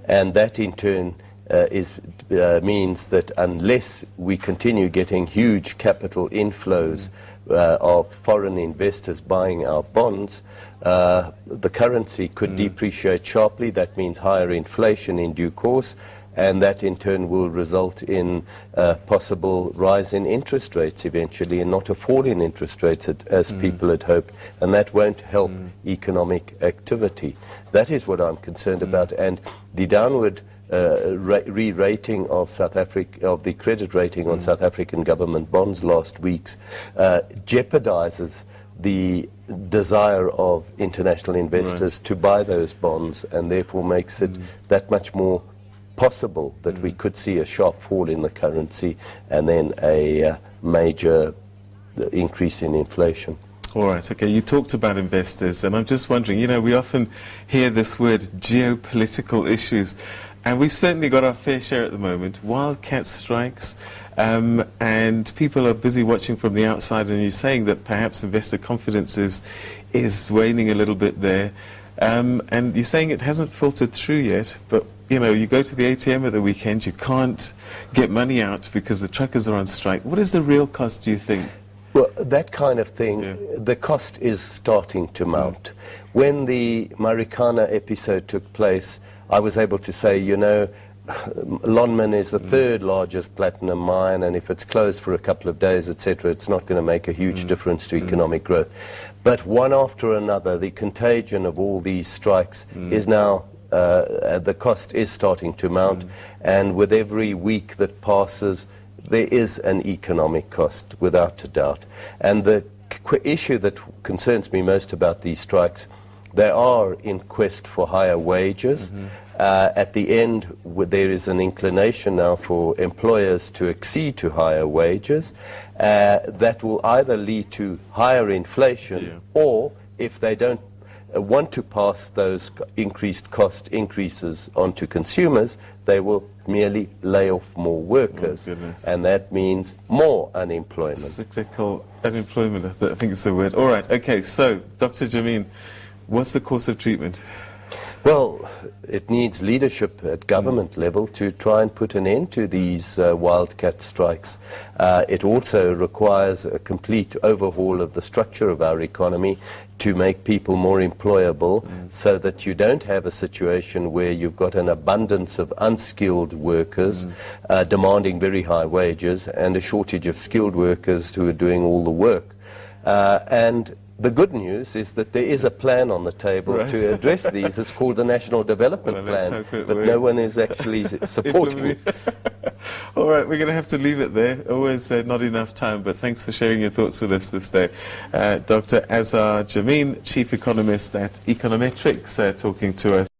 and that in turn means that unless we continue getting huge capital inflows of foreign investors buying our bonds, the currency could depreciate sharply. That means higher inflation in due course, and that in turn will result in a possible rise in interest rates eventually, and not a fall in interest rates as people had hoped, and that won't help economic activity. That is what I'm concerned about, and the downward re-rating of South Africa, of the credit rating on South African government bonds last week, jeopardizes the desire of international investors to buy those bonds, and therefore makes it that much more possible that we could see a sharp fall in the currency and then a major increase in inflation. All right, okay, you talked about investors, and I'm just wondering, you know, we often hear this word geopolitical issues, and we've certainly got our fair share at the moment. Wildcat Strikes, and people are busy watching from the outside, and you're saying that perhaps investor confidence is waning a little bit there, and you're saying it hasn't filtered through yet, but you know, you go to the ATM at the weekend, you can't get money out because the truckers are on strike. What is the real cost, do you think? Well, that kind of thing, the cost is starting to mount. When the Marikana episode took place, I was able to say, you know, Lonmin is the third largest platinum mine, and if it's closed for a couple of days, etc., it's not going to make a huge difference to economic growth. But one after another, the contagion of all these strikes is now, the cost is starting to mount, and with every week that passes, there is an economic cost, without a doubt. And the issue that concerns me most about these strikes, they are in quest for higher wages. At the end, there is an inclination now for employers to accede to higher wages. That will either lead to higher inflation, or if they don't want to pass those increased cost increases onto consumers, they will merely lay off more workers, and that means more unemployment. Cyclical unemployment, I think it's the word. All right, okay, so Dr. Jammine, what's the course of treatment? Well, it needs leadership at government level to try and put an end to these wildcat strikes. It also requires a complete overhaul of the structure of our economy to make people more employable, so that you don't have a situation where you've got an abundance of unskilled workers demanding very high wages and a shortage of skilled workers who are doing all the work. And the good news is that there is a plan on the table to address these. It's called the National Development Plan, but no one is actually supporting it. All right, we're going to have to leave it there. Always not enough time, but thanks for sharing your thoughts with us this day. Dr. Azar Jammine, Chief Economist at Econometrix, talking to us.